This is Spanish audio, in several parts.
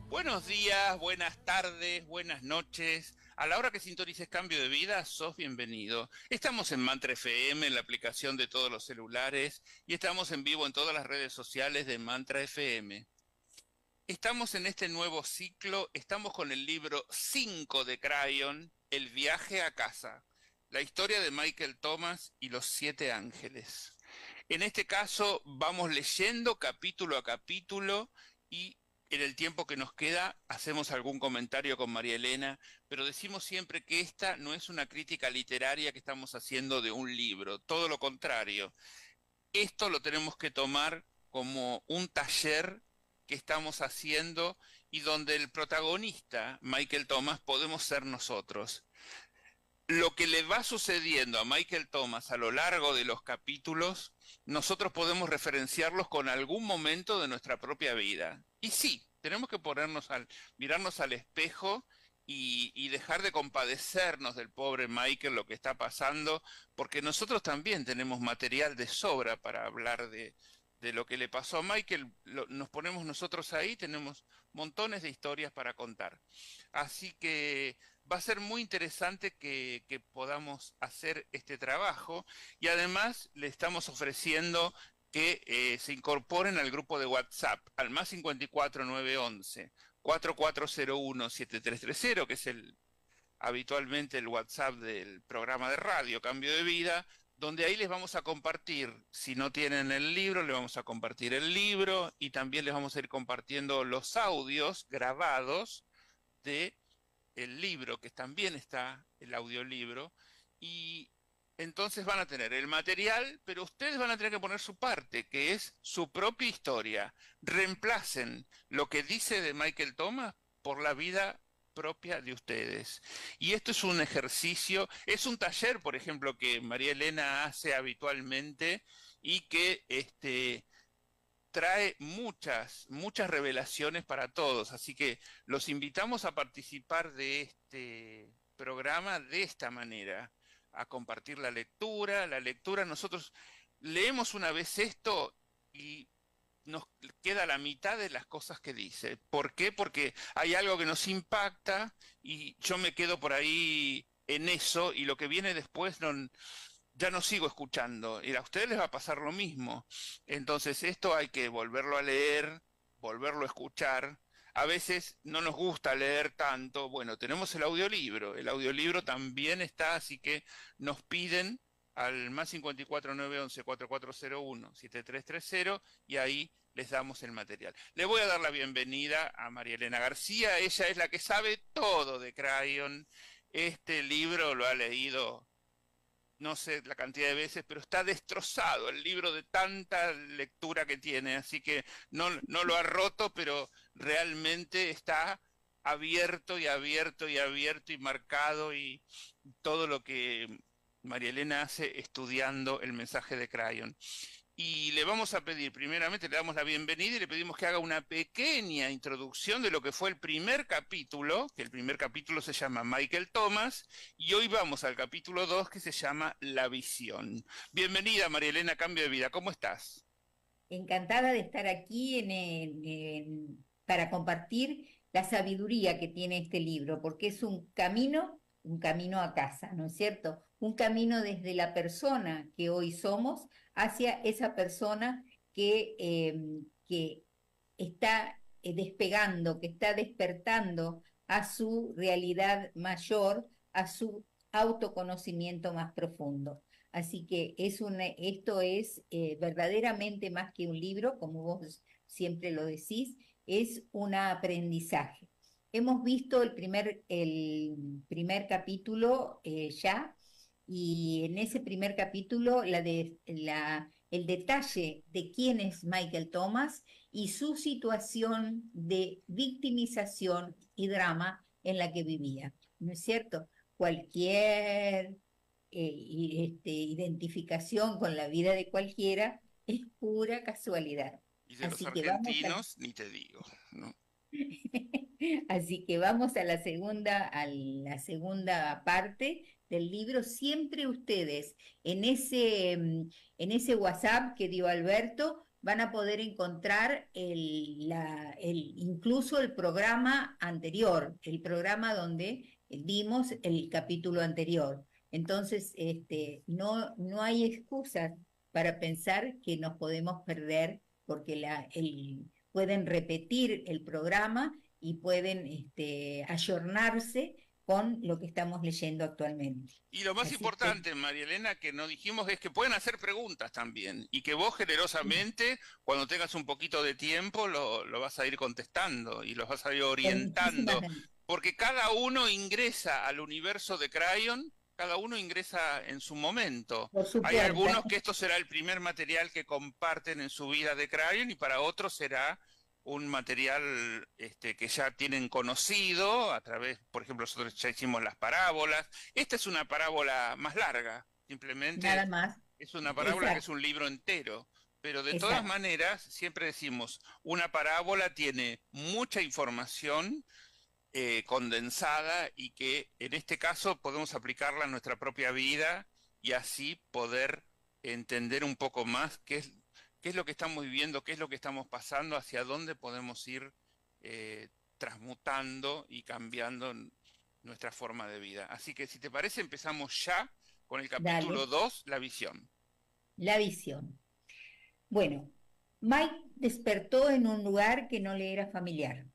Buenos días, buenas tardes, buenas noches. A la hora que sintonices Cambio de Vida, sos bienvenido. Estamos en Mantra FM, en la aplicación de todos los celulares, y estamos en vivo en todas las redes sociales de Mantra FM. Estamos en este nuevo ciclo, estamos con el libro 5 de Crayon, El viaje a casa, la historia de Michael Thomas y los 7 ángeles. En este caso vamos leyendo capítulo a capítulo y en el tiempo que nos queda hacemos algún comentario con María Elena, pero decimos siempre que esta no es una crítica literaria que estamos haciendo de un libro, todo lo contrario. Esto lo tenemos que tomar como un taller que estamos haciendo y donde el protagonista, Michael Thomas, podemos ser nosotros. Lo que le va sucediendo a Michael Thomas a lo largo de los capítulos, nosotros podemos referenciarlos con algún momento de nuestra propia vida. Y sí, tenemos que mirarnos al espejo y dejar de compadecernos del pobre Michael, lo que está pasando, porque nosotros también tenemos material de sobra para hablar de lo que le pasó a Michael. Nos ponemos nosotros ahí, tenemos montones de historias para contar. Así que va a ser muy interesante que podamos hacer este trabajo y además le estamos ofreciendo que se incorporen al grupo de WhatsApp, al más 54911 4401 7330, que es habitualmente el WhatsApp del programa de radio Cambio de Vida, donde ahí les vamos a compartir, si no tienen el libro, les vamos a compartir el libro y también les vamos a ir compartiendo los audios grabados de el libro, que también está el audiolibro, y entonces van a tener el material, pero ustedes van a tener que poner su parte, que es su propia historia. Reemplacen lo que dice de Michael Thomas por la vida propia de ustedes. Y esto es un ejercicio, es un taller, por ejemplo, que María Elena hace habitualmente y que trae muchas revelaciones para todos, así que los invitamos a participar de este programa de esta manera, a compartir la lectura, nosotros leemos una vez esto y nos queda la mitad de las cosas que dice. ¿Por qué? Porque hay algo que nos impacta y yo me quedo por ahí en eso y lo que viene después ya no sigo escuchando. Y a ustedes les va a pasar lo mismo. Entonces esto hay que volverlo a leer, volverlo a escuchar. A veces no nos gusta leer tanto. Bueno, tenemos el audiolibro. El audiolibro también está, así que nos piden al más 54911 4401 7330 y ahí les damos el material. Le voy a dar la bienvenida a María Elena García. Ella es la que sabe todo de Crayon. Este libro lo ha leído no sé la cantidad de veces, pero está destrozado el libro de tanta lectura que tiene, así que no lo ha roto, pero realmente está abierto y abierto y abierto y marcado y todo lo que María Elena hace estudiando el mensaje de Crayon. Y le vamos a pedir, primeramente le damos la bienvenida y le pedimos que haga una pequeña introducción de lo que fue el primer capítulo, que el primer capítulo se llama Michael Thomas, y hoy vamos al capítulo 2 que se llama La visión. Bienvenida María Elena, Cambio de Vida, ¿cómo estás? Encantada de estar aquí para compartir la sabiduría que tiene este libro, porque es un camino a casa, ¿no es cierto? Un camino desde la persona que hoy somos hacia esa persona que está despegando, que está despertando a su realidad mayor, a su autoconocimiento más profundo. Así que esto es verdaderamente más que un libro, como vos siempre lo decís, es un aprendizaje. Hemos visto el primer capítulo ya, y en ese primer capítulo el detalle de quién es Michael Thomas y su situación de victimización y drama en la que vivía. ¿No es cierto? Cualquier identificación con la vida de cualquiera es pura casualidad. Y de los Así que vamos a, argentinos, ni te digo, ¿no? así que vamos a la segunda parte del libro. Siempre ustedes en ese WhatsApp que dio Alberto van a poder encontrar incluso el programa anterior, el programa donde vimos el capítulo anterior. Entonces, no hay excusas para pensar que nos podemos perder porque pueden repetir el programa y pueden ayornarse con lo que estamos leyendo actualmente. Y lo más Así que, importante, María Elena, que no dijimos es que pueden hacer preguntas también y que vos generosamente, cuando tengas un poquito de tiempo, lo vas a ir contestando y los vas a ir con muchísimas orientando, ganas. porque cada uno ingresa al universo de Crayon, cada uno ingresa en su momento. Por Hay supuesto, algunos que esto será el primer material que comparten en su vida de Crayon y para otros será un material que ya tienen conocido a través, por ejemplo, nosotros ya hicimos las parábolas. Esta es una parábola más larga, nada simplemente más. es una parábola que es Exacto, un libro entero. Pero de todas exacto. maneras, siempre decimos, una parábola tiene mucha información condensada y que en este caso podemos aplicarla a nuestra propia vida y así poder entender un poco más qué es lo que estamos viviendo, qué es lo que estamos pasando, hacia dónde podemos ir transmutando y cambiando nuestra forma de vida. Así que si te parece, empezamos ya con el capítulo Dale, 2, la visión. la visión. Bueno, Mike despertó en un lugar que no le era familiar.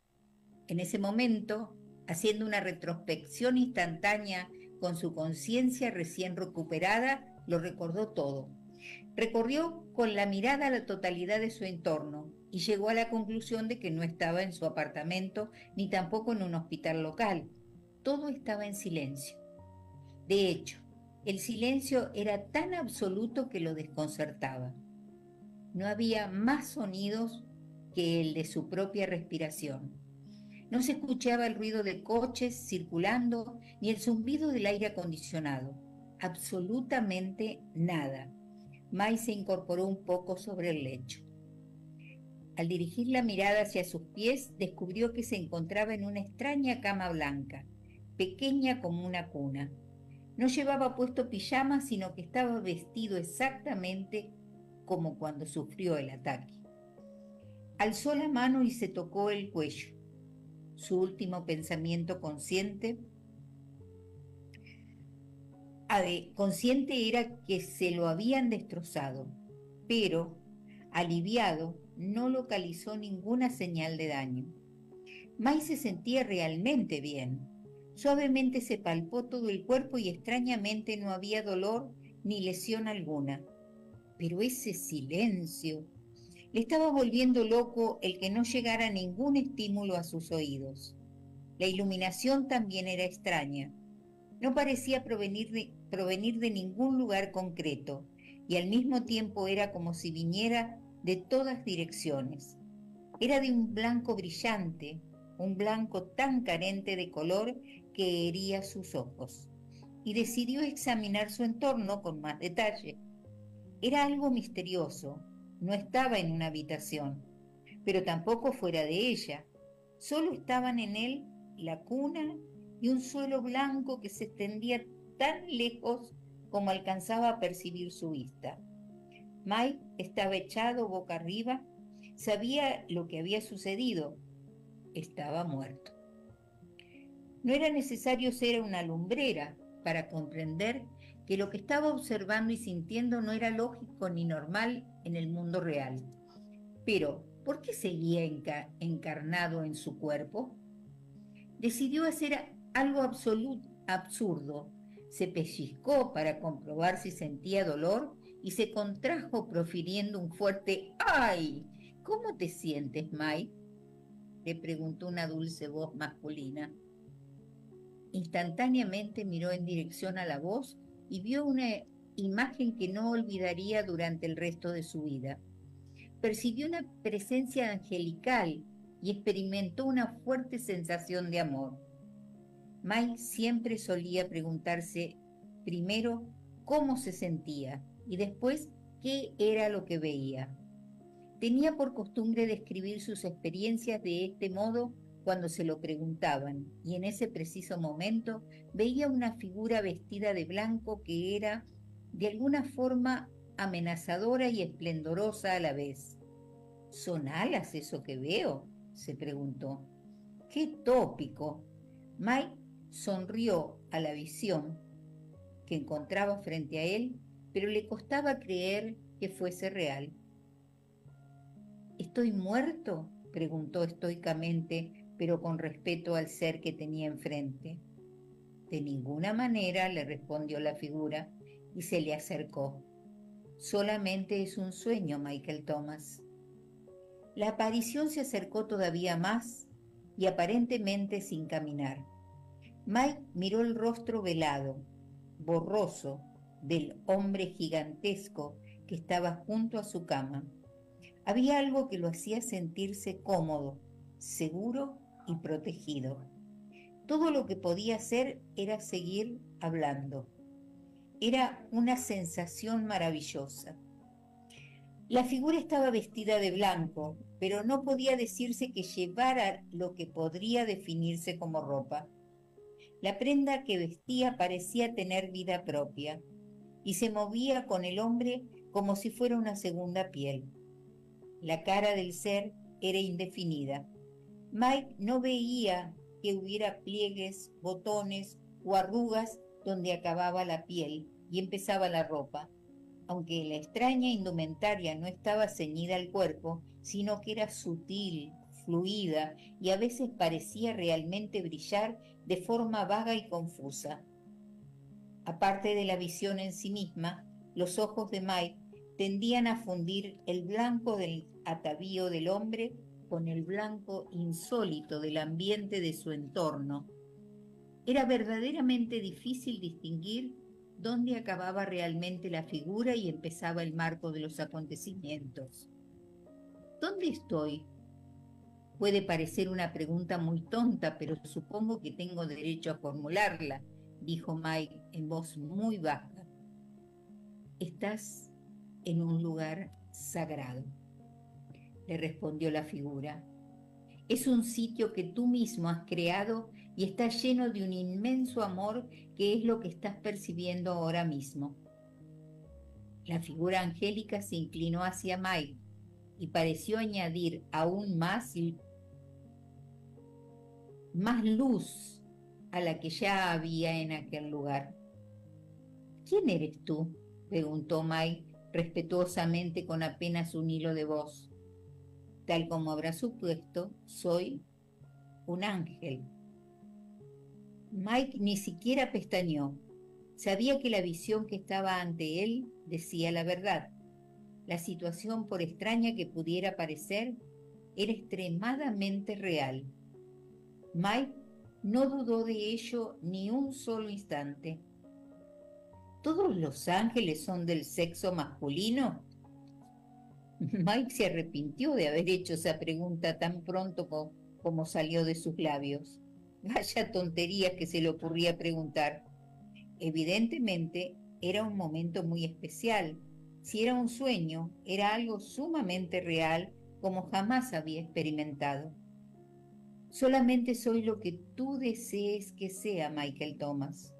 En ese momento, haciendo una retrospección instantánea con su conciencia recién recuperada, lo recordó todo. Recorrió con la mirada la totalidad de su entorno y llegó a la conclusión de que no estaba en su apartamento ni tampoco en un hospital local. Todo estaba en silencio. De hecho, el silencio era tan absoluto que lo desconcertaba. No había más sonidos que el de su propia respiración. No se escuchaba el ruido de coches circulando ni el zumbido del aire acondicionado. Absolutamente nada. Mai se incorporó un poco sobre el lecho. Al dirigir la mirada hacia sus pies, descubrió que se encontraba en una extraña cama blanca, pequeña como una cuna. No llevaba puesto pijama, sino que estaba vestido exactamente como cuando sufrió el ataque. Alzó la mano y se tocó el cuello. Su último pensamiento consciente era que se lo habían destrozado, pero, aliviado, no localizó ninguna señal de daño. Mai se sentía realmente bien. Suavemente se palpó todo el cuerpo y extrañamente no había dolor ni lesión alguna. Pero ese silencio le estaba volviendo loco el que no llegara ningún estímulo a sus oídos. La iluminación también era extraña. No parecía provenir de ningún lugar concreto y al mismo tiempo era como si viniera de todas direcciones. Era de un blanco brillante, un blanco tan carente de color que hería sus ojos, y decidió examinar su entorno con más detalle. Era algo misterioso, no estaba en una habitación, pero tampoco fuera de ella. Solo estaban en él la cuna y un suelo blanco que se extendía tan lejos como alcanzaba a percibir su vista. Mike estaba echado boca arriba, sabía lo que había sucedido, estaba muerto. No era necesario ser una lumbrera para comprender que lo que estaba observando y sintiendo no era lógico ni normal en el mundo real. Pero, ¿por qué seguía encarnado en su cuerpo? Decidió hacer algo absurdo. Se pellizcó para comprobar si sentía dolor y se contrajo profiriendo un fuerte ¡ay! ¿Cómo te sientes, Mike? Le preguntó una dulce voz masculina. Instantáneamente miró en dirección a la voz y vio una imagen que no olvidaría durante el resto de su vida. Percibió una presencia angelical y experimentó una fuerte sensación de amor. Mike siempre solía preguntarse primero cómo se sentía y después qué era lo que veía. Tenía por costumbre describir sus experiencias de este modo cuando se lo preguntaban, y en ese preciso momento veía una figura vestida de blanco que era, de alguna forma, amenazadora y esplendorosa a la vez. ¿Son alas eso que veo?, se preguntó. ¡Qué tópico! Mike sonrió a la visión que encontraba frente a él, pero le costaba creer que fuese real. ¿Estoy muerto?, preguntó estoicamente, pero con respeto al ser que tenía enfrente. De ninguna manera, le respondió la figura y se le acercó. Solamente es un sueño, Michael Thomas. La aparición se acercó todavía más y aparentemente sin caminar. Mike miró el rostro velado, borroso, del hombre gigantesco que estaba junto a su cama. Había algo que lo hacía sentirse cómodo, seguro y protegido. Todo lo que podía hacer era seguir hablando. Era una sensación maravillosa. La figura estaba vestida de blanco, pero no podía decirse que llevara lo que podría definirse como ropa. La prenda que vestía parecía tener vida propia y se movía con el hombre como si fuera una segunda piel. La cara del ser era indefinida. Mike no veía que hubiera pliegues, botones o arrugas donde acababa la piel y empezaba la ropa, aunque la extraña indumentaria no estaba ceñida al cuerpo, sino que era sutil, fluida y a veces parecía realmente brillar de forma vaga y confusa. Aparte de la visión en sí misma, los ojos de Mike tendían a fundir el blanco del atavío del hombre con el blanco insólito del ambiente de su entorno. Era verdaderamente difícil distinguir dónde acababa realmente la figura y empezaba el marco de los acontecimientos. ¿Dónde estoy? Puede parecer una pregunta muy tonta, pero supongo que tengo derecho a formularla, dijo Mike en voz muy baja. Estás en un lugar sagrado, le respondió la figura. Es un sitio que tú mismo has creado y está lleno de un inmenso amor que es lo que estás percibiendo ahora mismo. La figura angélica se inclinó hacia Mike y pareció añadir aún más luz a la que ya había en aquel lugar. ¿Quién eres tú?, preguntó Mike respetuosamente con apenas un hilo de voz. Tal como habrá supuesto, soy un ángel. Mike ni siquiera pestañeó. Sabía que la visión que estaba ante él decía la verdad. La situación, por extraña que pudiera parecer, era extremadamente real. Mike no dudó de ello ni un solo instante. ¿Todos los ángeles son del sexo masculino? Mike se arrepintió de haber hecho esa pregunta tan pronto como salió de sus labios. Vaya tontería que se le ocurría preguntar. Evidentemente, era un momento muy especial. Si era un sueño, era algo sumamente real, como jamás había experimentado. Solamente soy lo que tú desees que sea, Michael Thomas.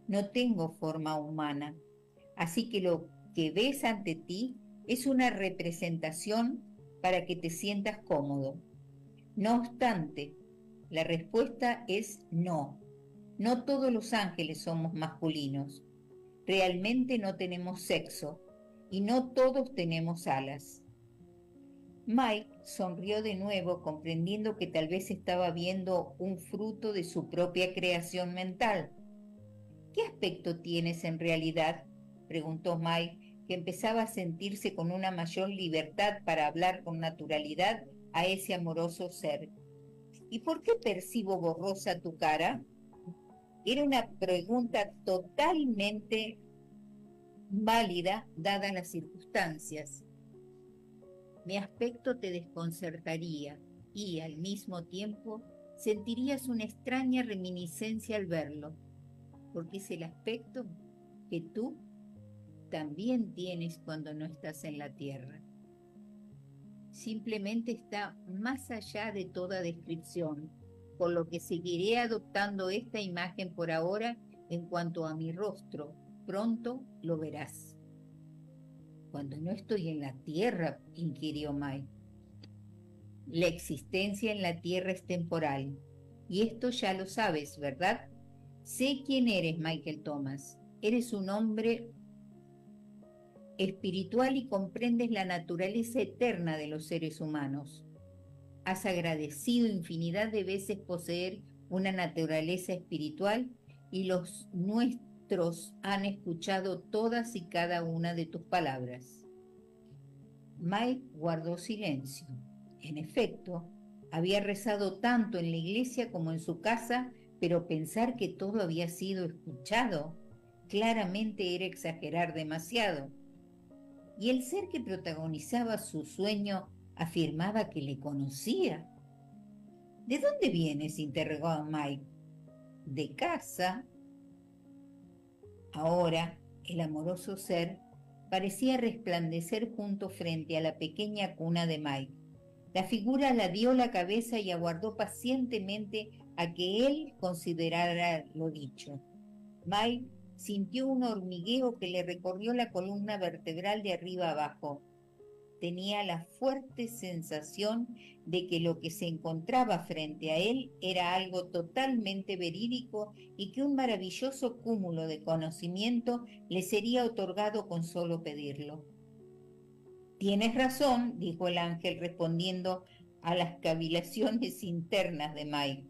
No tengo forma humana, así que lo que ves ante ti es una representación para que te sientas cómodo. No obstante, la respuesta es no. No todos los ángeles somos masculinos. Realmente no tenemos sexo y no todos tenemos alas. Mike sonrió de nuevo, comprendiendo que tal vez estaba viendo un fruto de su propia creación mental. ¿Qué aspecto tienes en realidad?, preguntó Mike, que empezaba a sentirse con una mayor libertad para hablar con naturalidad a ese amoroso ser. ¿Y por qué percibo borrosa tu cara? Era una pregunta totalmente válida dadas las circunstancias. Mi aspecto te desconcertaría y, al mismo tiempo, sentirías una extraña reminiscencia al verlo, porque es el aspecto que tú también tienes cuando no estás en la tierra. Simplemente está más allá de toda descripción, por lo que seguiré adoptando esta imagen por ahora en cuanto a mi rostro. Pronto lo verás. Cuando no estoy en la Tierra, inquirió Mike. La existencia en la Tierra es temporal. Y esto ya lo sabes, ¿verdad? Sé quién eres, Michael Thomas. Eres un hombre espiritual y comprendes la naturaleza eterna de los seres humanos. Has agradecido infinidad de veces poseer una naturaleza espiritual y los nuestros han escuchado todas y cada una de tus palabras. Mike guardó silencio. En efecto, había rezado tanto en la iglesia como en su casa, pero pensar que todo había sido escuchado claramente era exagerar demasiado. Y el ser que protagonizaba su sueño afirmaba que le conocía. ¿De dónde vienes?, interrogó a Mike. De casa. Ahora, el amoroso ser parecía resplandecer junto frente a la pequeña cuna de Mike. La figura la dio la cabeza y aguardó pacientemente a que él considerara lo dicho. Mike sintió un hormigueo que le recorrió la columna vertebral de arriba abajo. Tenía la fuerte sensación de que lo que se encontraba frente a él era algo totalmente verídico y que un maravilloso cúmulo de conocimiento le sería otorgado con solo pedirlo. Tienes razón, dijo el ángel respondiendo a las cavilaciones internas de Mike.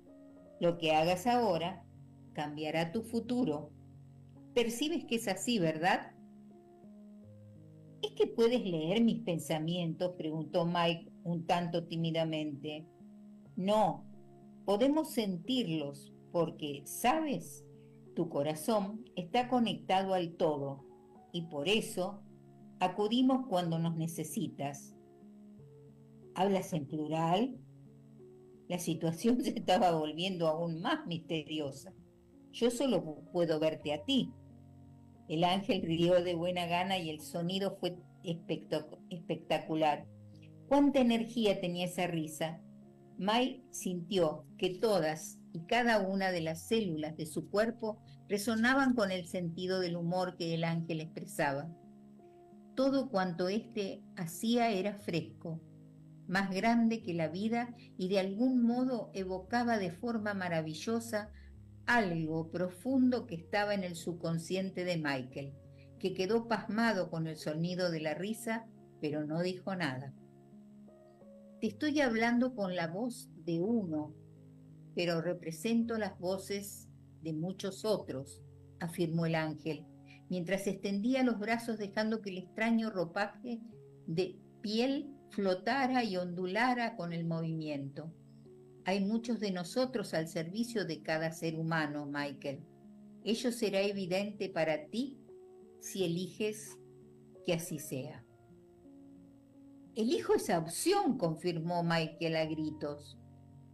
Lo que hagas ahora cambiará tu futuro. Percibes que es así, ¿verdad? ¿Es que puedes leer mis pensamientos?, preguntó Mike un tanto tímidamente. No, podemos sentirlos porque, ¿sabes? Tu corazón está conectado al todo y por eso acudimos cuando nos necesitas. ¿Hablas en plural? La situación se estaba volviendo aún más misteriosa. Yo solo puedo verte a ti. El ángel rió de buena gana y el sonido fue espectacular. ¿Cuánta energía tenía esa risa? Mike sintió que todas y cada una de las células de su cuerpo resonaban con el sentido del humor que el ángel expresaba. Todo cuanto éste hacía era fresco, más grande que la vida y de algún modo evocaba de forma maravillosa algo profundo que estaba en el subconsciente de Michael, que quedó pasmado con el sonido de la risa, pero no dijo nada. Te estoy hablando con la voz de uno, pero represento las voces de muchos otros, afirmó el ángel, mientras extendía los brazos dejando que el extraño ropaje de piel flotara y ondulara con el movimiento. Hay muchos de nosotros al servicio de cada ser humano, Michael. Ello será evidente para ti si eliges que así sea. Elijo esa opción, confirmó Michael a gritos.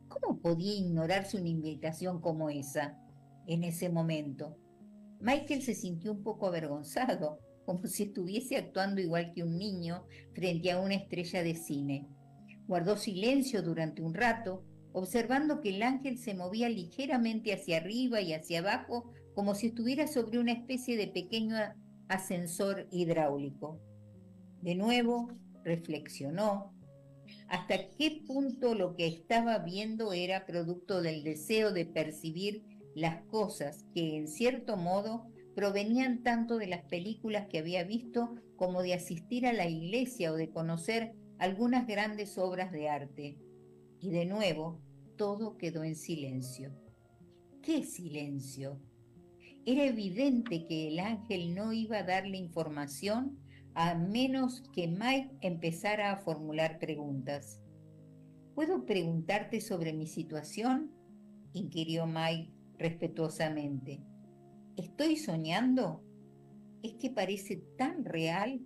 ¿Cómo podía ignorarse una invitación como esa en ese momento? Michael se sintió un poco avergonzado, como si estuviese actuando igual que un niño frente a una estrella de cine. Guardó silencio durante un rato, observando que el ángel se movía ligeramente hacia arriba y hacia abajo, como si estuviera sobre una especie de pequeño ascensor hidráulico. De nuevo, reflexionó hasta qué punto lo que estaba viendo era producto del deseo de percibir las cosas que, en cierto modo, provenían tanto de las películas que había visto como de asistir a la iglesia o de conocer algunas grandes obras de arte. Y de nuevo, todo quedó en silencio. ¿Qué silencio? Era evidente que el ángel no iba a darle información a menos que Mike empezara a formular preguntas. ¿Puedo preguntarte sobre mi situación?, inquirió Mike respetuosamente. ¿Estoy soñando? ¿Es que parece tan real?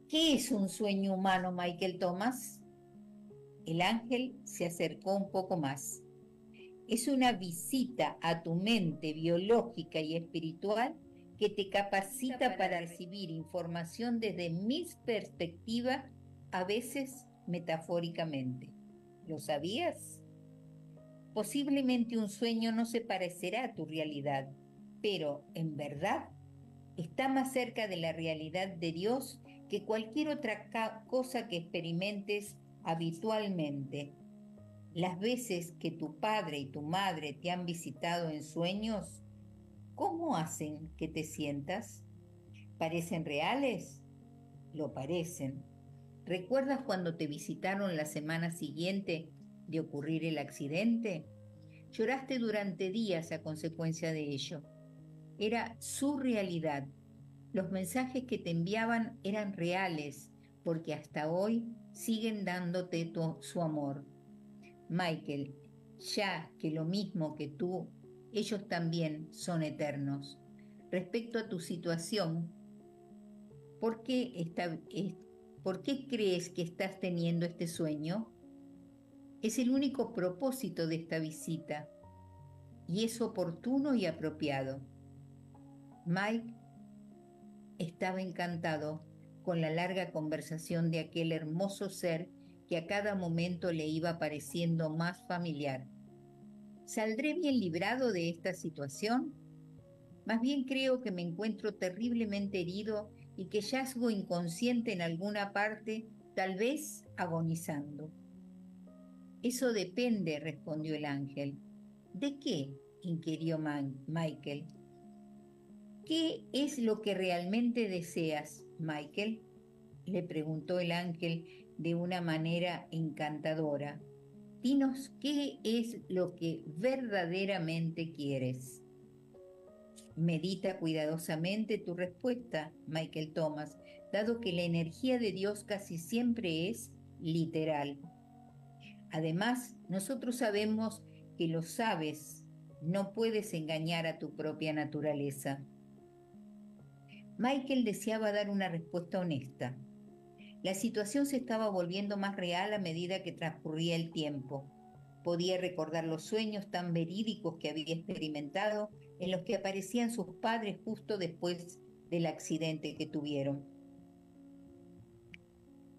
¿Qué es un sueño humano, Michael Thomas? El ángel se acercó un poco más. Es una visita a tu mente biológica y espiritual que te capacita para recibir información desde mi perspectiva, a veces metafóricamente. ¿Lo sabías? Posiblemente un sueño no se parecerá a tu realidad, pero en verdad Está más cerca de la realidad de Dios que cualquier otra cosa que experimentes habitualmente. Las veces que tu padre y tu madre te han visitado en sueños, ¿cómo hacen que te sientas? ¿Parecen reales? Lo parecen. ¿Recuerdas cuando te visitaron la semana siguiente de ocurrir el accidente? Lloraste durante días a consecuencia de ello. Era su realidad. Los mensajes que te enviaban eran reales, porque hasta hoy siguen dándote su amor. Michael, ya que lo mismo que tú, ellos también son eternos. Respecto a tu situación, ¿por qué, ¿por qué crees que estás teniendo este sueño? Es el único propósito de esta visita y es oportuno y apropiado. Mike estaba encantado con la larga conversación de aquel hermoso ser que a cada momento le iba pareciendo más familiar. ¿Saldré bien librado de esta situación? Más bien creo que me encuentro terriblemente herido y que yazgo inconsciente en alguna parte, tal vez agonizando. Eso depende, respondió el ángel. ¿De qué? Inquirió Michael. ¿Qué es lo que realmente deseas, Michael? Le preguntó el ángel de una manera encantadora. Dinos qué es lo que verdaderamente quieres. Medita cuidadosamente tu respuesta, Michael Thomas, dado que la energía de Dios casi siempre es literal. Además, nosotros sabemos que lo sabes, no puedes engañar a tu propia naturaleza. Michael deseaba dar una respuesta honesta. La situación se estaba volviendo más real a medida que transcurría el tiempo. Podía recordar los sueños tan verídicos que había experimentado en los que aparecían sus padres justo después del accidente que tuvieron.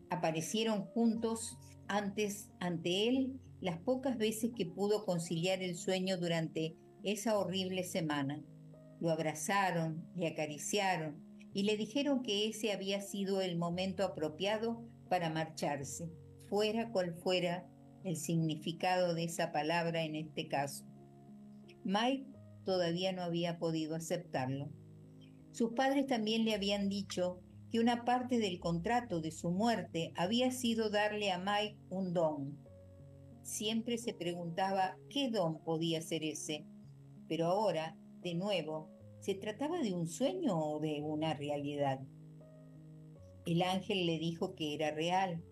Aparecieron juntos ante él las pocas veces que pudo conciliar el sueño durante esa horrible semana. Lo abrazaron, le acariciaron y le dijeron que ese había sido el momento apropiado para marcharse, fuera cual fuera el significado de esa palabra en este caso. Mike todavía no había podido aceptarlo. Sus padres también le habían dicho que una parte del contrato de su muerte había sido darle a Mike un don. Siempre se preguntaba qué don podía ser ese, pero ahora, de nuevo, ¿se trataba de un sueño o de una realidad? El ángel le dijo que era real,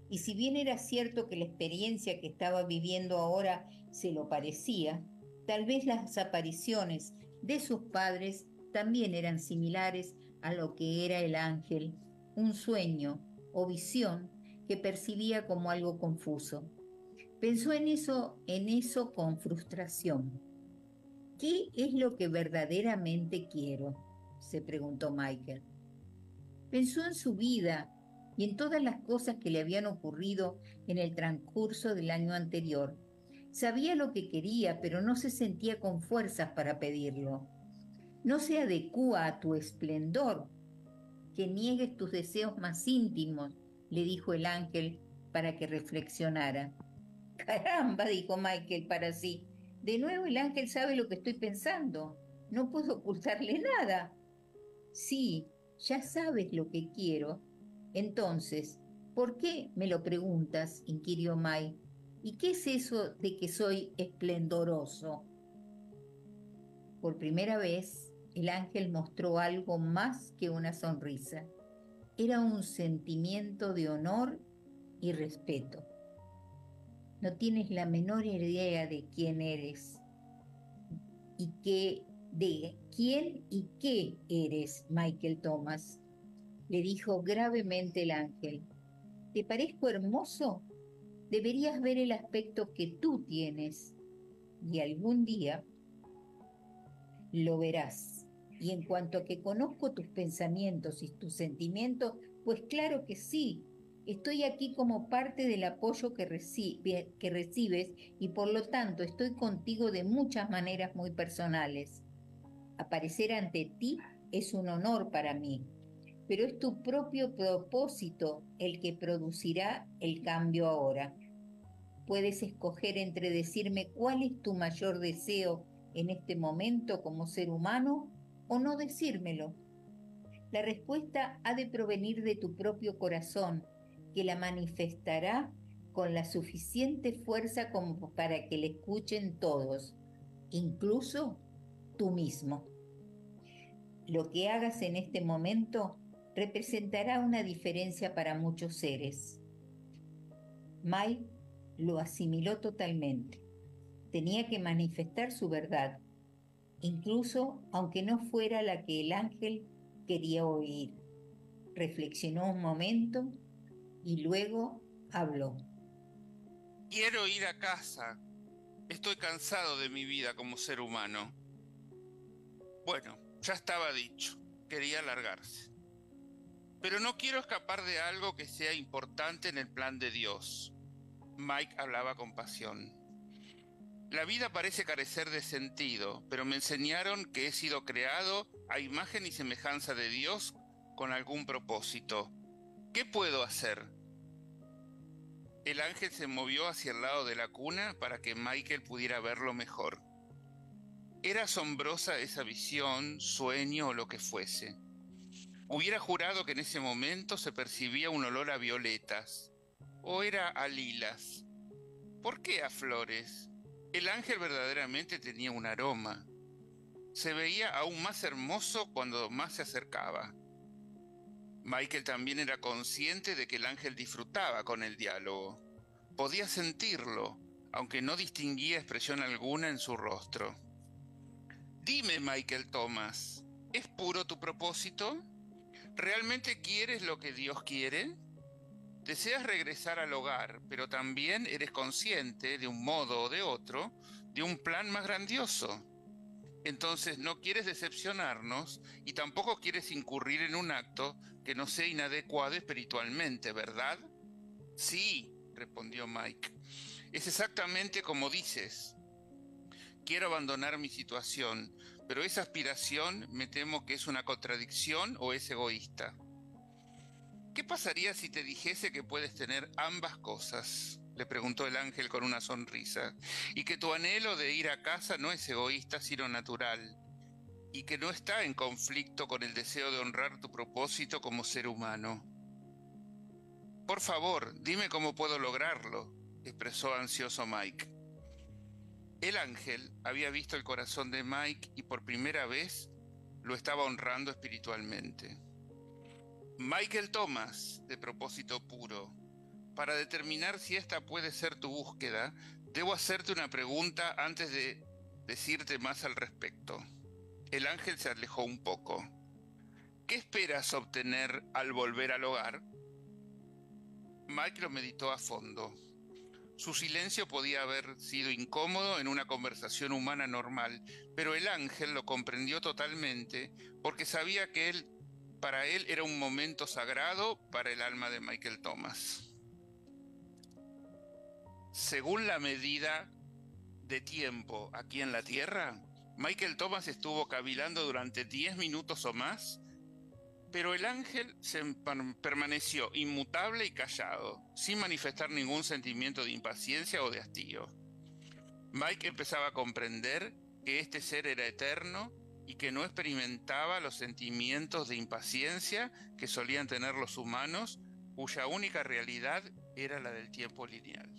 y si bien era cierto que la experiencia que estaba viviendo ahora se lo parecía, tal vez las apariciones de sus padres también eran similares a lo que era el ángel, un sueño o visión que percibía como algo confuso. Pensó en eso con frustración. ¿Qué es lo que verdaderamente quiero?, se preguntó Michael. Pensó en su vida y en todas las cosas que le habían ocurrido en el transcurso del año anterior. Sabía lo que quería, pero no se sentía con fuerzas para pedirlo. No se adecúa a tu esplendor que niegues tus deseos más íntimos, le dijo el ángel para que reflexionara. Caramba, dijo Michael para sí. De nuevo el ángel sabe lo que estoy pensando. No puedo ocultarle nada. Sí, ya sabes lo que quiero. Entonces, ¿por qué me lo preguntas?, inquirió Mike. ¿Y qué es eso de que soy esplendoroso? Por primera vez, el ángel mostró algo más que una sonrisa. Era un sentimiento de honor y respeto. No tienes la menor idea de quién eres de quién y qué eres, Michael Thomas, le dijo gravemente el ángel. ¿Te parezco hermoso? Deberías ver el aspecto que tú tienes y algún día lo verás. Y en cuanto a que conozco tus pensamientos y tus sentimientos, pues claro que sí. Estoy aquí como parte del apoyo que recibes y por lo tanto estoy contigo de muchas maneras muy personales. Aparecer ante ti es un honor para mí, pero es tu propio propósito el que producirá el cambio ahora. Puedes escoger entre decirme cuál es tu mayor deseo en este momento como ser humano o no decírmelo. La respuesta ha de provenir de tu propio corazón, que la manifestará con la suficiente fuerza como para que le escuchen todos, incluso tú mismo. Lo que hagas en este momento representará una diferencia para muchos seres. Mai lo asimiló totalmente. Tenía que manifestar su verdad, incluso aunque no fuera la que el ángel quería oír. Reflexionó un momento y luego habló. Quiero ir a casa. Estoy cansado de mi vida como ser humano. Bueno, ya estaba dicho. Quería largarse. Pero no quiero escapar de algo que sea importante en el plan de Dios. Mike hablaba con pasión. La vida parece carecer de sentido, pero me enseñaron que he sido creado a imagen y semejanza de Dios con algún propósito. ¿Qué puedo hacer? El ángel se movió hacia el lado de la cuna para que Michael pudiera verlo mejor. Era asombrosa esa visión, sueño o lo que fuese. Hubiera jurado que en ese momento se percibía un olor a violetas, o era a lilas. ¿Por qué a flores? El ángel verdaderamente tenía un aroma. Se veía aún más hermoso cuando más se acercaba. Michael también era consciente de que el ángel disfrutaba con el diálogo. Podía sentirlo, aunque no distinguía expresión alguna en su rostro. Dime, Michael Thomas, ¿es puro tu propósito? ¿Realmente quieres lo que Dios quiere? Deseas regresar al hogar, pero también eres consciente, de un modo o de otro, de un plan más grandioso. Entonces no quieres decepcionarnos y tampoco quieres incurrir en un acto que no sea inadecuado espiritualmente, ¿verdad? Sí, respondió Mike. Es exactamente como dices. Quiero abandonar mi situación, pero esa aspiración me temo que es una contradicción o es egoísta. ¿Qué pasaría si te dijese que puedes tener ambas cosas? Le preguntó el ángel con una sonrisa, y que tu anhelo de ir a casa no es egoísta, sino natural, y que no está en conflicto con el deseo de honrar tu propósito como ser humano. Por favor, dime cómo puedo lograrlo, expresó ansioso Mike. El ángel había visto el corazón de Mike y por primera vez lo estaba honrando espiritualmente. Michael Thomas, de propósito puro, para determinar si esta puede ser tu búsqueda, debo hacerte una pregunta antes de decirte más al respecto. El ángel se alejó un poco. ¿Qué esperas obtener al volver al hogar? Mike lo meditó a fondo. Su silencio podía haber sido incómodo en una conversación humana normal, pero el ángel lo comprendió totalmente porque sabía que para él era un momento sagrado para el alma de Michael Thomas. Según la medida de tiempo aquí en la Tierra, Michael Thomas estuvo cavilando durante 10 minutos o más, pero el ángel permaneció inmutable y callado, sin manifestar ningún sentimiento de impaciencia o de hastío. Mike empezaba a comprender que este ser era eterno y que no experimentaba los sentimientos de impaciencia que solían tener los humanos, cuya única realidad era la del tiempo lineal.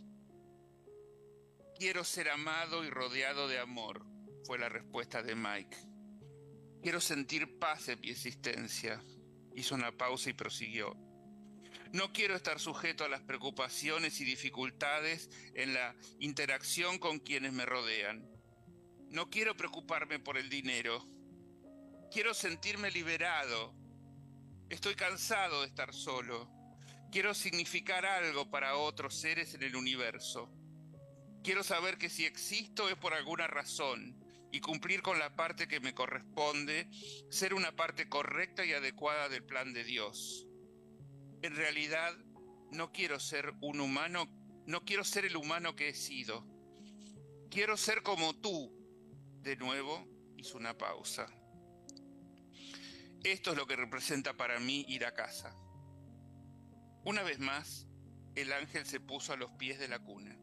Quiero ser amado y rodeado de amor, fue la respuesta de Mike. Quiero sentir paz en mi existencia. Hizo una pausa y prosiguió. No quiero estar sujeto a las preocupaciones y dificultades en la interacción con quienes me rodean. No quiero preocuparme por el dinero. Quiero sentirme liberado. Estoy cansado de estar solo. Quiero significar algo para otros seres en el universo. Quiero saber que si existo es por alguna razón y cumplir con la parte que me corresponde, ser una parte correcta y adecuada del plan de Dios. En realidad, no quiero ser un humano, no quiero ser el humano que he sido. Quiero ser como tú. De nuevo hizo una pausa. Esto es lo que representa para mí ir a casa. Una vez más, el ángel se puso a los pies de la cuna.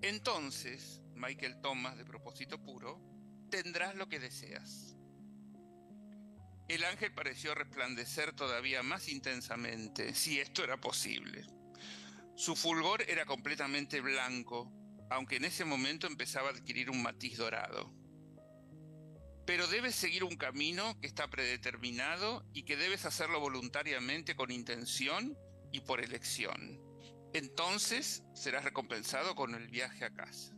Entonces, Michael Thomas, de Propósito Puro, tendrás lo que deseas. El ángel pareció resplandecer todavía más intensamente, si esto era posible. Su fulgor era completamente blanco, aunque en ese momento empezaba a adquirir un matiz dorado. Pero debes seguir un camino que está predeterminado y que debes hacerlo voluntariamente con intención y por elección. Entonces serás recompensado con el viaje a casa.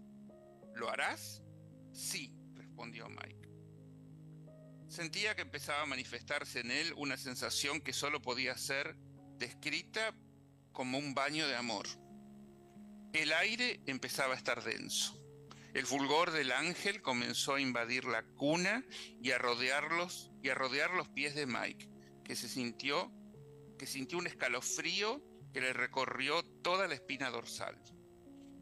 ¿Lo harás? Sí, respondió Mike. Sentía que empezaba a manifestarse en él una sensación que solo podía ser descrita como un baño de amor. El aire empezaba a estar denso. El fulgor del ángel comenzó a invadir la cuna y a rodear los pies de Mike, que sintió un escalofrío que le recorrió toda la espina dorsal.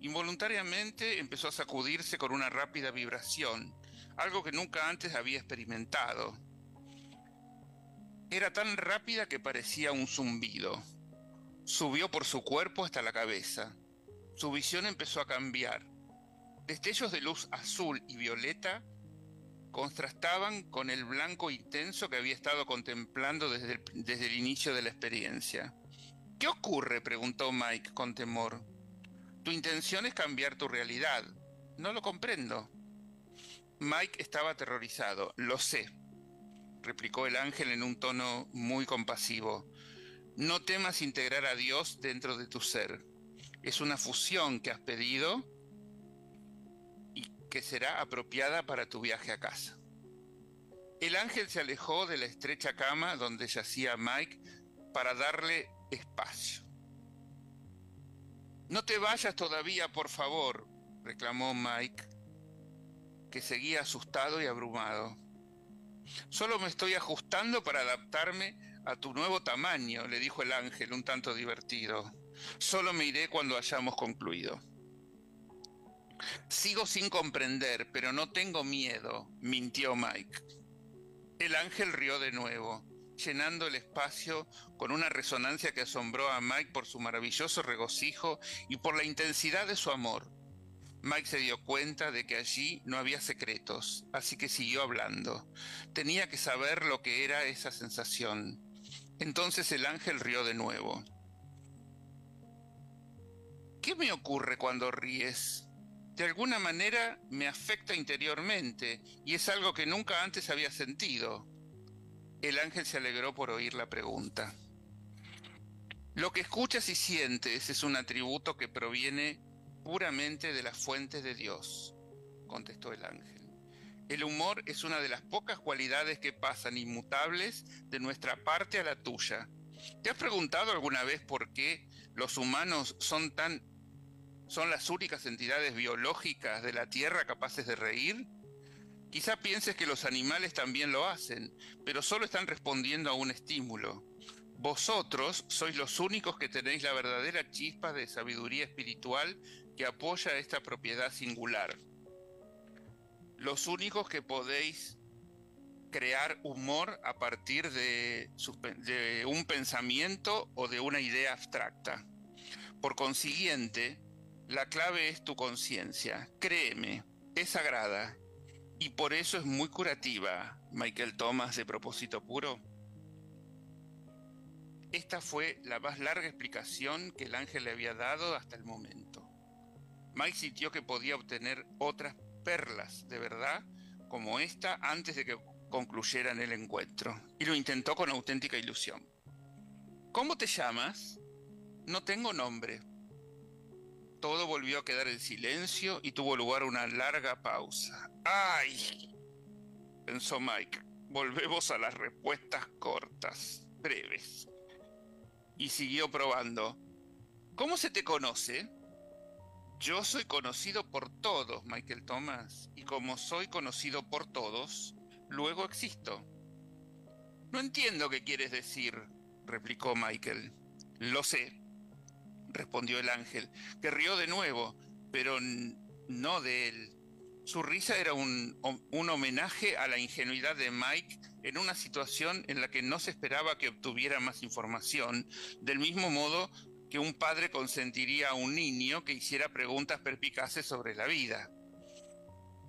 Involuntariamente empezó a sacudirse con una rápida vibración, algo que nunca antes había experimentado. Era tan rápida que parecía un zumbido. Subió por su cuerpo hasta la cabeza. Su visión empezó a cambiar. Destellos de luz azul y violeta contrastaban con el blanco intenso que había estado contemplando desde el inicio de la experiencia. ¿Qué ocurre?, preguntó Mike con temor. Tu intención es cambiar tu realidad. No lo comprendo. Mike estaba aterrorizado. Lo sé, replicó el ángel en un tono muy compasivo. No temas integrar a Dios dentro de tu ser. Es una fusión que has pedido y que será apropiada para tu viaje a casa. El ángel se alejó de la estrecha cama donde yacía Mike para darle espacio. No te vayas todavía, por favor, reclamó Mike, que seguía asustado y abrumado. Solo me estoy ajustando para adaptarme a tu nuevo tamaño, le dijo el ángel un tanto divertido. Solo me iré cuando hayamos concluido. Sigo sin comprender, pero no tengo miedo, mintió Mike. El ángel rió de nuevo, llenando el espacio con una resonancia que asombró a Mike por su maravilloso regocijo y por la intensidad de su amor. Mike se dio cuenta de que allí no había secretos, así que siguió hablando. Tenía que saber lo que era esa sensación. Entonces el ángel rió de nuevo. ¿Qué me ocurre cuando ríes? De alguna manera me afecta interiormente y es algo que nunca antes había sentido. El ángel se alegró por oír la pregunta. Lo que escuchas y sientes es un atributo que proviene puramente de las fuentes de Dios, contestó el ángel. El humor es una de las pocas cualidades que pasan inmutables de nuestra parte a la tuya. ¿Te has preguntado alguna vez por qué los humanos son las únicas entidades biológicas de la Tierra capaces de reír? Quizá pienses que los animales también lo hacen, pero solo están respondiendo a un estímulo. Vosotros sois los únicos que tenéis la verdadera chispa de sabiduría espiritual que apoya esta propiedad singular. Los únicos que podéis crear humor a partir de un pensamiento o de una idea abstracta. Por consiguiente, la clave es tu conciencia. Créeme, es sagrada y por eso es muy curativa, Michael Thomas, de Propósito Puro. Esta fue la más larga explicación que el ángel le había dado hasta el momento. Mike sintió que podía obtener otras perlas de verdad como esta antes de que concluyeran el encuentro, y lo intentó con auténtica ilusión. ¿Cómo te llamas? No tengo nombre. Todo volvió a quedar en silencio y tuvo lugar una larga pausa. ¡Ay!, pensó Mike. Volvemos a las respuestas cortas, breves. Y siguió probando. ¿Cómo se te conoce? Yo soy conocido por todos, Michael Thomas, y como soy conocido por todos, luego existo. No entiendo qué quieres decir, replicó Michael. Lo sé, respondió el ángel, que rió de nuevo, pero no de él. Su risa era un homenaje a la ingenuidad de Mike en una situación en la que no se esperaba que obtuviera más información, del mismo modo que un padre consentiría a un niño que hiciera preguntas perspicaces sobre la vida.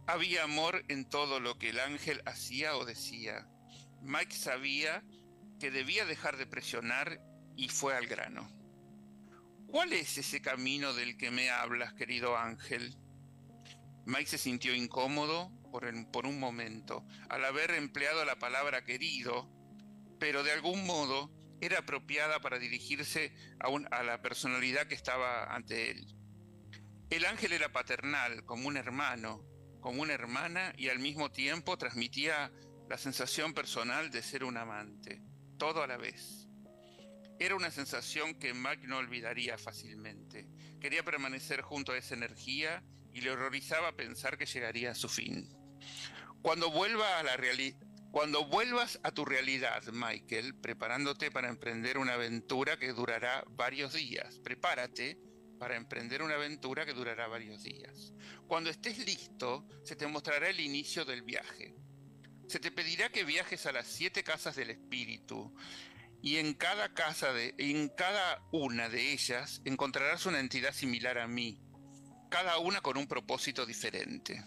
Había amor en todo lo que el ángel hacía o decía. Mike sabía que debía dejar de presionar y fue al grano. ¿Cuál es ese camino del que me hablas, querido ángel? Mike se sintió incómodo por un momento al haber empleado la palabra querido, pero de algún modo era apropiada para dirigirse a la personalidad que estaba ante él. El ángel era paternal, como un hermano, como una hermana, y al mismo tiempo transmitía la sensación personal de ser un amante, todo a la vez. Era una sensación que Mike no olvidaría fácilmente. Quería permanecer junto a esa energía y le horrorizaba pensar que llegaría a su fin. Cuando vuelvas a tu realidad, Michael, preparándote para emprender una aventura que durará varios días. Prepárate para emprender una aventura que durará varios días. Cuando estés listo, se te mostrará el inicio del viaje. Se te pedirá que viajes a las 7 casas del espíritu, y en cada una de ellas encontrarás una entidad similar a mí, cada una con un propósito diferente.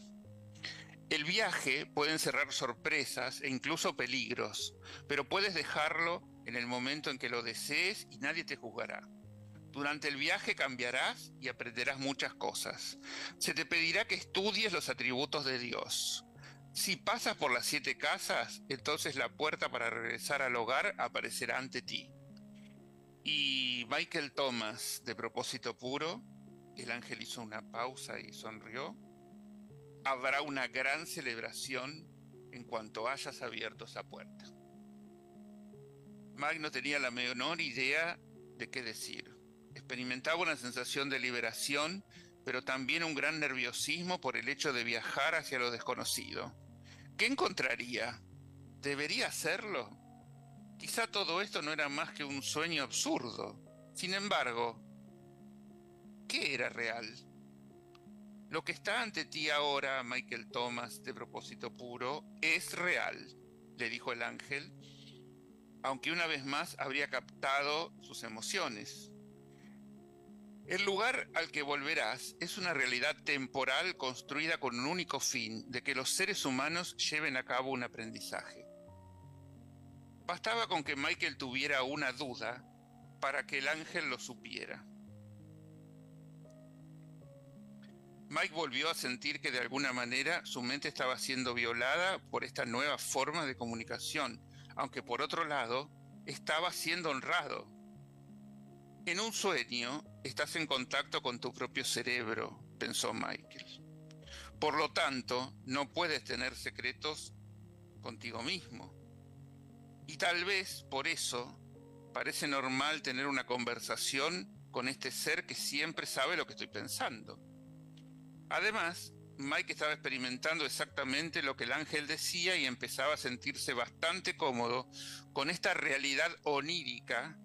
El viaje puede encerrar sorpresas e incluso peligros, pero puedes dejarlo en el momento en que lo desees y nadie te juzgará. Durante el viaje cambiarás y aprenderás muchas cosas. Se te pedirá que estudies los atributos de Dios. Si pasas por las 7 casas, entonces la puerta para regresar al hogar aparecerá ante ti. Y Michael Thomas, de propósito puro, el ángel hizo una pausa y sonrió. Habrá una gran celebración en cuanto hayas abierto esa puerta. Mike no tenía la menor idea de qué decir. Experimentaba una sensación de liberación, pero también un gran nerviosismo por el hecho de viajar hacia lo desconocido. ¿Qué encontraría? ¿Debería hacerlo? Quizá todo esto no era más que un sueño absurdo. Sin embargo, ¿qué era real? Lo que está ante ti ahora, Michael Thomas, de propósito puro, es real, le dijo el ángel, aunque una vez más habría captado sus emociones. El lugar al que volverás es una realidad temporal construida con un único fin, de que los seres humanos lleven a cabo un aprendizaje. Bastaba con que Michael tuviera una duda para que el ángel lo supiera. Mike volvió a sentir que de alguna manera su mente estaba siendo violada por esta nueva forma de comunicación, aunque por otro lado estaba siendo honrado. En un sueño estás en contacto con tu propio cerebro, pensó Michael. Por lo tanto, no puedes tener secretos contigo mismo. Y tal vez por eso parece normal tener una conversación con este ser que siempre sabe lo que estoy pensando. Además, Mike estaba experimentando exactamente lo que el ángel decía y empezaba a sentirse bastante cómodo con esta realidad onírica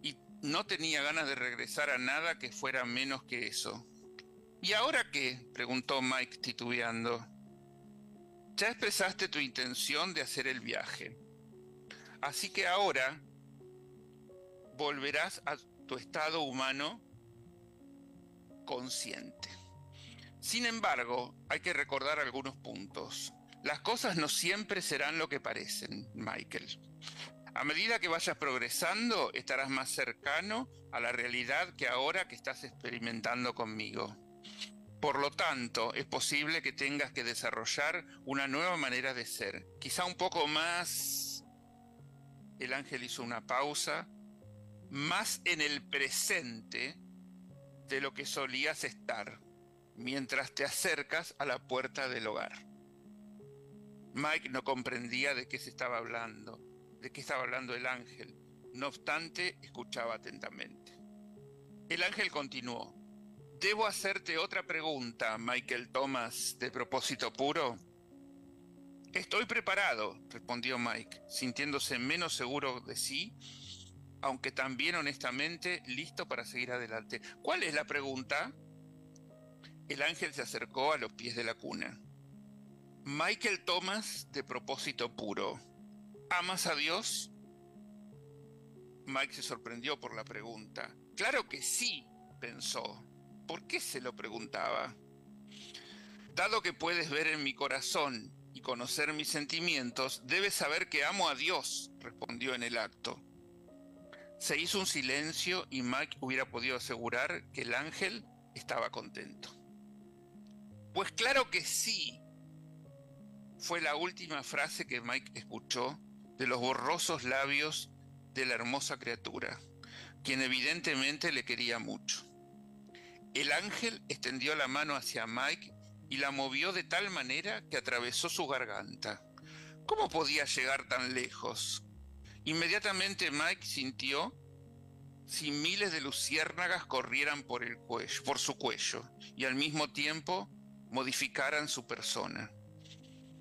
y no tenía ganas de regresar a nada que fuera menos que eso. ¿Y ahora qué?, preguntó Mike titubeando. Ya expresaste tu intención de hacer el viaje. Así que ahora volverás a tu estado humano consciente. Sin embargo, hay que recordar algunos puntos. Las cosas no siempre serán lo que parecen, Michael. A medida que vayas progresando, estarás más cercano a la realidad que ahora que estás experimentando conmigo. Por lo tanto, es posible que tengas que desarrollar una nueva manera de ser, quizá un poco más... El ángel hizo una pausa, más en el presente de lo que solías estar, mientras te acercas a la puerta del hogar. Mike no comprendía de qué se estaba hablando, de qué estaba hablando el ángel. No obstante, escuchaba atentamente. El ángel continuó. ¿Debo hacerte otra pregunta, Michael Thomas, de propósito puro? Estoy preparado, respondió Mike, sintiéndose menos seguro de sí, aunque también honestamente listo para seguir adelante. ¿Cuál es la pregunta? El ángel se acercó a los pies de la cuna. Michael Thomas, de propósito puro, ¿Amas a Dios? Mike se sorprendió por la pregunta. Claro que sí, pensó. ¿Por qué se lo preguntaba? Dado que puedes ver en mi corazón y conocer mis sentimientos, debes saber que amo a Dios, respondió en el acto. Se hizo un silencio y Mike hubiera podido asegurar que el ángel estaba contento. Pues claro que sí, fue la última frase que Mike escuchó de los borrosos labios de la hermosa criatura, quien evidentemente le quería mucho. El ángel extendió la mano hacia Mike y la movió de tal manera que atravesó su garganta. ¿Cómo podía llegar tan lejos? Inmediatamente Mike sintió si miles de luciérnagas corrieran por el cuello, por su cuello, y al mismo tiempo modificaran su persona.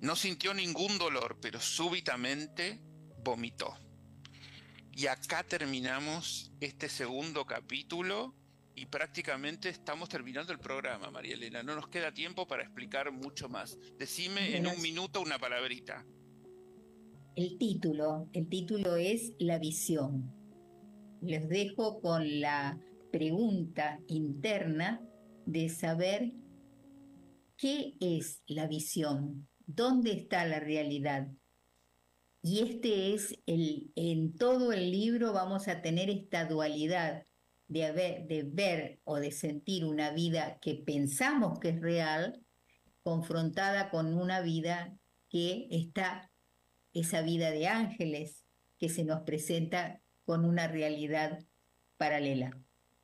No sintió ningún dolor, pero súbitamente vomitó. Y acá terminamos este segundo capítulo y prácticamente estamos terminando el programa, María Elena. No nos queda tiempo para explicar mucho más. Decime en Bueno, un minuto una palabrita. el título es La visión. Les dejo con la pregunta interna de saber qué es la visión, dónde está la realidad. Y en todo el libro vamos a tener esta dualidad de ver o de sentir una vida que pensamos que es real, confrontada con una vida que está, esa vida de ángeles, que se nos presenta con una realidad paralela.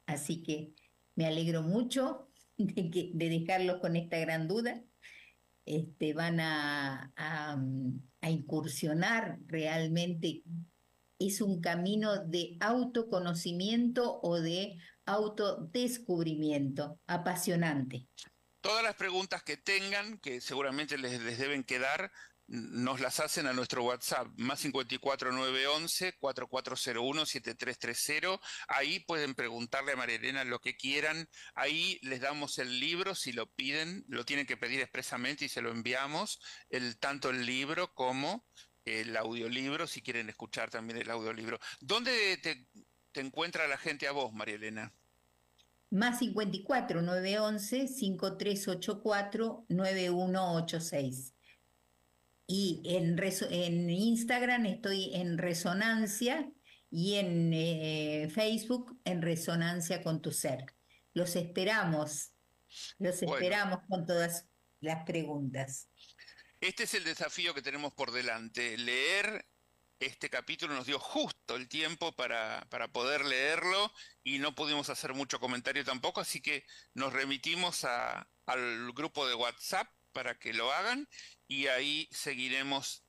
Así que me alegro mucho de dejarlos con esta gran duda. Van a incursionar realmente. Es un camino de autoconocimiento o de autodescubrimiento apasionante. Todas las preguntas que tengan, que seguramente les deben quedar, nos las hacen a nuestro WhatsApp, más 54911-4401-7330. Ahí pueden preguntarle a María Elena lo que quieran. Ahí les damos el libro, si lo piden, lo tienen que pedir expresamente y se lo enviamos, tanto el libro como el audiolibro, si quieren escuchar también el audiolibro. ¿Dónde te encuentra la gente a vos, María Elena? Más 54 911 5384 9186. Y en Instagram estoy en Resonancia y en Facebook en Resonancia con tu ser. Los esperamos, los Bueno. esperamos con todas las preguntas. Este es el desafío que tenemos por delante. Leer este capítulo nos dio justo el tiempo para poder leerlo y no pudimos hacer mucho comentario tampoco, así que nos remitimos al grupo de WhatsApp para que lo hagan y ahí seguiremos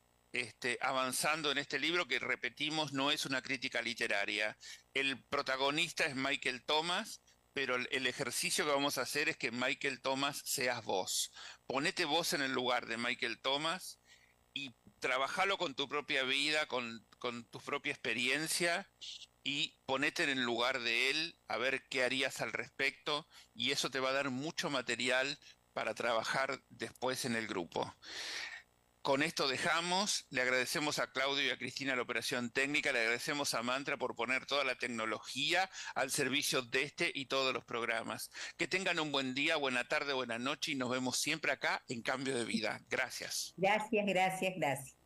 avanzando en este libro que, repetimos, no es una crítica literaria. El protagonista es Michael Thomas, pero el ejercicio que vamos a hacer es que Michael Thomas seas vos. Ponete vos en el lugar de Michael Thomas y trabajalo con tu propia vida, con tu propia experiencia y ponete en el lugar de él a ver qué harías al respecto y eso te va a dar mucho material para trabajar después en el grupo. Con esto dejamos, le agradecemos a Claudio y a Cristina la operación técnica, le agradecemos a Mantra por poner toda la tecnología al servicio de este y todos los programas. Que tengan un buen día, buena tarde, buena noche y nos vemos siempre acá en Cambio de Vida. Gracias. Gracias, gracias, gracias.